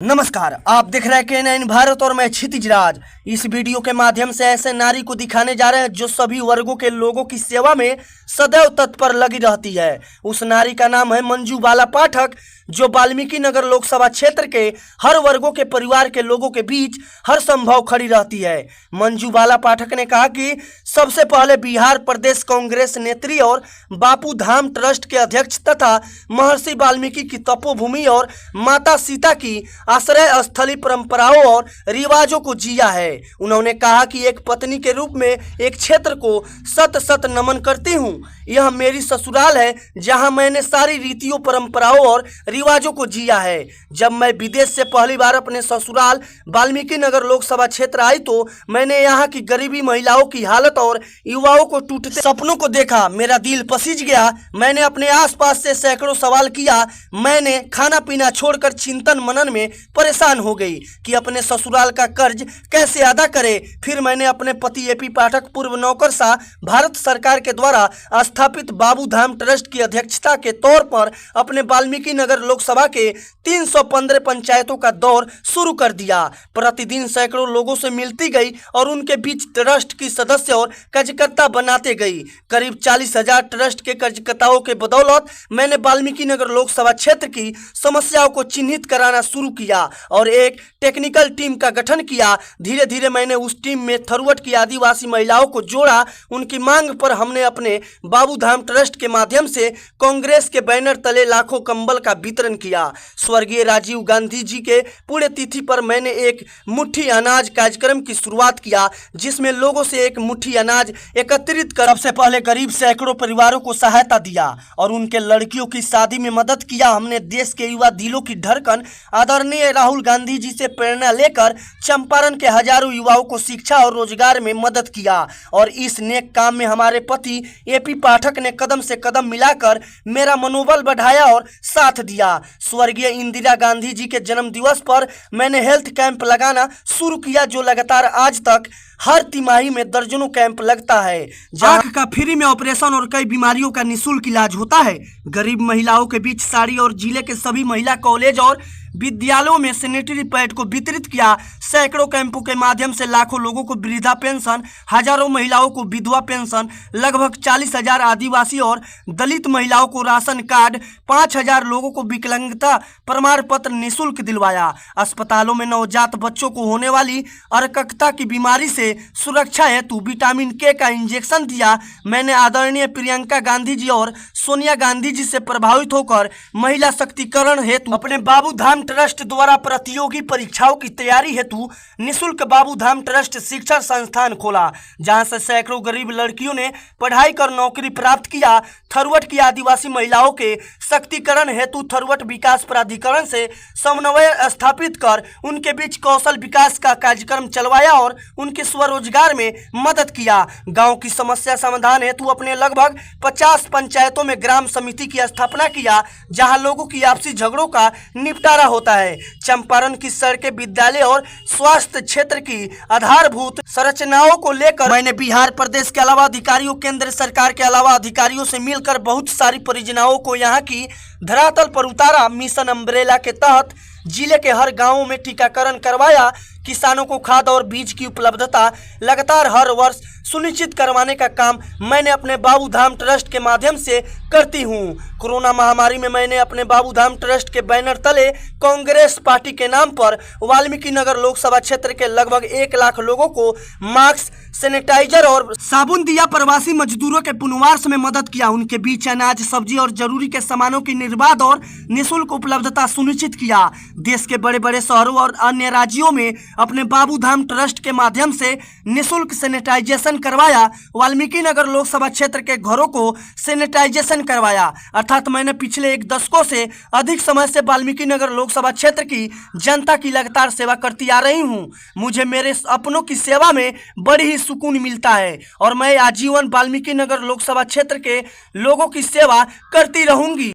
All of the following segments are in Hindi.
नमस्कार, आप देख रहे हैं K9 भारत और मैं क्षितिज राज। इस वीडियो के माध्यम से ऐसे नारी को दिखाने जा रहे हैं जो सभी वर्गों के लोगों की सेवा में सदैव तत्पर लगी रहती है। उस नारी का नाम है मंजू बाला पाठक, जो वाल्मीकि नगर लोकसभा क्षेत्र के हर वर्गों के परिवार के लोगों के बीच हर संभव खड़ी रहती है। मंजू बाला पाठक ने कहा कि सबसे पहले बिहार प्रदेश कांग्रेस नेत्री और बापू धाम ट्रस्ट के अध्यक्ष तथा महर्षि वाल्मीकि की तपोभूमि और माता सीता की आश्रय स्थली परंपराओं और रिवाजों को जिया है। उन्होंने कहा कि एक पत्नी के रूप में एक क्षेत्र को सत सत नमन करती हूँ। यह मेरी ससुराल है जहाँ मैंने सारी रीतियों परंपराओं और रिवाजों को जिया है। जब मैं विदेश से पहली बार अपने ससुराल वाल्मीकि नगर लोकसभा क्षेत्र आई तो मैंने यहाँ की गरीबी महिलाओं की हालत और युवाओं को टूटते सपनों को देखा। मेरा दिल पसीज गया। मैंने अपने आसपास से सैकड़ों सवाल किया। मैंने खाना पीना छोड़कर चिंतन मनन में परेशान हो गई कि अपने ससुराल का कर्ज कैसे अदा करे। फिर मैंने अपने पति एपी पाठक पूर्व नौकरशाह भारत सरकार के द्वारा स्थापित बाबू धाम ट्रस्ट की अध्यक्षता के तौर पर अपने वाल्मीकि नगर लोकसभा के 315 पंचायतों का दौर शुरू कर दिया। प्रतिदिन सैकड़ों लोगों से मिलती गई और उनके बीच ट्रस्ट की सदस्य और कार्यकर्ता बनाते गई। करीब 40,000 ट्रस्ट के कार्यकर्ताओं के बदौलत मैंने वाल्मीकि नगर लोकसभा क्षेत्र की समस्याओं को चिन्हित कराना शुरू किया और एक टेक्निकल टीम का गठन किया। धीरे धीरे मैंने उस टीम में थरुवट की आदिवासी महिलाओं को जोड़ा। उनकी मांग पर हमने अपने बाबू धाम ट्रस्ट के माध्यम से कांग्रेस के बैनर तले लाखों कंबल का वितरण किया। स्वर्गीय राजीव गांधी जी के पुण्यतिथि पर मैंने एक मुट्ठी अनाज कार्यक्रम की शुरुआत किया, जिसमें लोगों से एक मुट्ठी अनाज एकत्रित कर सबसे पहले गरीब सैकड़ों परिवारों को सहायता दिया और उनके लड़कियों की शादी में मदद किया। हमने देश के युवा दिलों की धड़कन आदरणीय राहुल गांधी जी से प्रेरणा लेकर चंपारण के हजारों युवाओं को शिक्षा और रोजगार में मदद किया और इस नेक काम में हमारे पति एपी पाठक ने कदम से कदम मिलाकर मेरा मनोबल बढ़ाया और साथ दिया। स्वर्गीय इंदिरा गांधी जी के जन्म दिवस पर मैंने हेल्थ कैंप लगाना शुरू किया, जो लगातार आज तक हर तिमाही में दर्जनों कैंप लगता है। आंख का फ्री में ऑपरेशन और कई बीमारियों का निःशुल्क इलाज होता है। गरीब महिलाओं के बीच साड़ी और जिले के सभी महिला कॉलेज और विद्यालयों में सैनिटरी पैड को वितरित किया। सैकड़ों कैंपों के माध्यम से लाखों लोगों को वृद्धा पेंशन, हजारों महिलाओं को विधवा पेंशन, लगभग 40,000 आदिवासी और दलित महिलाओं को राशन कार्ड, 5,000 लोगों को विकलांगता प्रमाण पत्र निःशुल्क दिलवाया। अस्पतालों में नवजात बच्चों को होने वाली अर्ककता की बीमारी से सुरक्षा हेतु विटामिन के का इंजेक्शन दिया। मैंने आदरणीय प्रियंका गांधी जी और सोनिया गांधी जी से प्रभावित होकर महिला शक्तिकरण हेतु अपने बाबू धाम ट्रस्ट द्वारा प्रतियोगी परीक्षाओं की तैयारी हेतु निःशुल्क बाबू धाम ट्रस्ट शिक्षा संस्थान खोला, जहां से सैकड़ों गरीब लड़कियों ने पढ़ाई कर नौकरी प्राप्त किया। थरुवट की आदिवासी महिलाओं के शक्तिकरण हेतु थरुवट विकास प्राधिकरण से समन्वय स्थापित कर उनके बीच कौशल विकास का कार्यक्रम चलवाया और उनके स्वरोजगार में मदद किया। गांव की समस्या समाधान हेतु अपने लगभग 50 पंचायतों में ग्राम समिति की स्थापना किया, जहां लोगों की आपसी झगड़ों का निपटारा होता है। चंपारण की सड़कें, विद्यालय और स्वास्थ्य क्षेत्र की आधारभूत संरचनाओं को लेकर मैंने बिहार प्रदेश के अलावा अधिकारियों, केंद्र सरकार के अलावा अधिकारियों से मिलकर बहुत सारी परियोजनाओं को यहाँ की धरातल पर उतारा। मिशन अम्ब्रेला के तहत जिले के हर गांवों में टीकाकरण करवाया। किसानों को खाद और बीज की उपलब्धता लगातार हर वर्ष सुनिश्चित करवाने का काम मैंने अपने बाबू धाम ट्रस्ट के माध्यम से करती हूं। कोरोना महामारी में मैंने अपने बाबू धाम ट्रस्ट के बैनर तले कांग्रेस पार्टी के नाम पर वाल्मीकि नगर लोकसभा क्षेत्र के लगभग 1 लाख लोगों को मास्क, सैनिटाइजर और साबुन दिया। प्रवासी मजदूरों के पुनर्वास में मदद किया। उनके बीच अनाज, सब्जी और जरूरी के सामानों की निर्बाध और निःशुल्क उपलब्धता सुनिश्चित किया। देश के बड़े बड़े शहरों और अन्य राज्यों में अपने बाबू धाम ट्रस्ट के माध्यम से निःशुल्क सैनिटाइजेशन करवाया। वाल्मीकि नगर लोकसभा क्षेत्र के घरों को सैनिटाइजेशन करवाया। अर्थात मैंने पिछले 1 दशकों से अधिक समय से वाल्मीकि नगर लोकसभा क्षेत्र की जनता की लगातार सेवा करती आ रही हूं। मुझे मेरे अपनों की सेवा में बड़ी ही सुकून मिलता है और मैं आजीवन वाल्मीकि नगर लोकसभा क्षेत्र के लोगों की सेवा करती रहूंगी।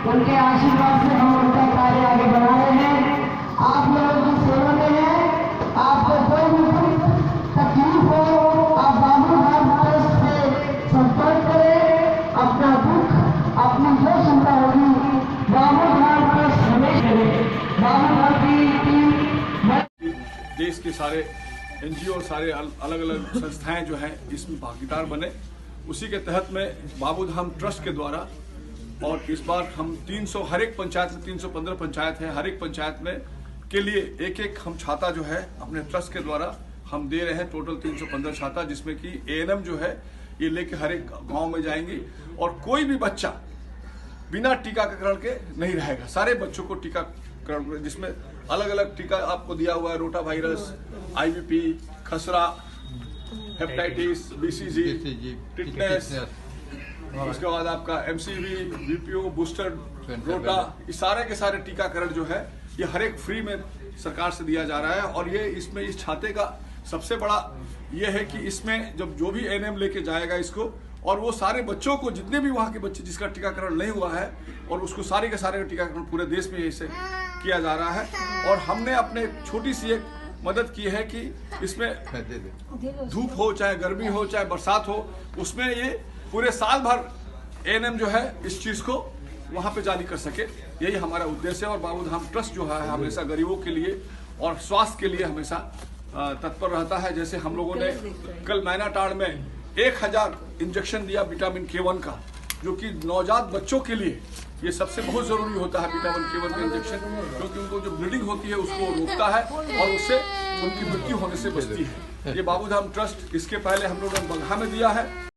उनके आशीर्वाद से हम उनका कार्य आगे बढ़ा रहे हैं। आप लोगों की सेवा में है। आपको कोई भी तकलीफ सारे NGO और सारे अलग अलग संस्थाएं जो हैं इसमें भागीदार बने। उसी के तहत में बाबूधाम ट्रस्ट के द्वारा, और इस बार हम 300 हर एक पंचायत में 315 पंचायत है, हर एक पंचायत में के लिए एक हम छाता जो है अपने ट्रस्ट के द्वारा हम दे रहे हैं। टोटल 315 छाता, जिसमें कि ANM जो है ये लेके हर एक गांव में जाएंगी और कोई भी बच्चा बिना टीकाकरण के नहीं रहेगा। सारे बच्चों को टीकाकरण, जिसमें अलग अलग टीका आपको दिया हुआ है, रोटा वायरस, IVP, खसरा, हेपेटाइटिस, BCG, टिटनेस, उसके बाद आपका MCV, BPO, बूस्टर, रोटा, ये सारे के सारे टीकाकरण जो है ये हर एक फ्री में सरकार से दिया जा रहा है। और ये इसमें इस छाते का सबसे बड़ा ये है कि इसमें जब जो भी ANM लेके जाएगा इसको, और वो सारे बच्चों को, जितने भी वहाँ के बच्चे जिसका टीकाकरण नहीं हुआ है, और उसको सारे के सारे टीकाकरण पूरे देश में ऐसे किया जा रहा है। और हमने अपने छोटी सी एक मदद की है कि इसमें धूप हो, चाहे गर्मी हो, चाहे बरसात हो, उसमें ये पूरे साल भर ANM जो है इस चीज को वहाँ पे जारी कर सके, यही हमारा उद्देश्य है। और बाबूधाम ट्रस्ट जो है हमेशा गरीबों के लिए और स्वास्थ्य के लिए हमेशा तत्पर रहता है। जैसे हम लोगों ने कल मैनाटाड़ में 1000 इंजेक्शन दिया विटामिन K1 का, जो कि नवजात बच्चों के लिए ये सबसे बहुत जरूरी होता है विटामिन K1 का इंजेक्शन, क्योंकि उनको जो ब्लीडिंग होती है उसको रोकता है और उससे उनकी मृत्यु होने से बचती है। ये बाबूधाम ट्रस्ट, इसके पहले हम लोगों ने बगहा में दिया है।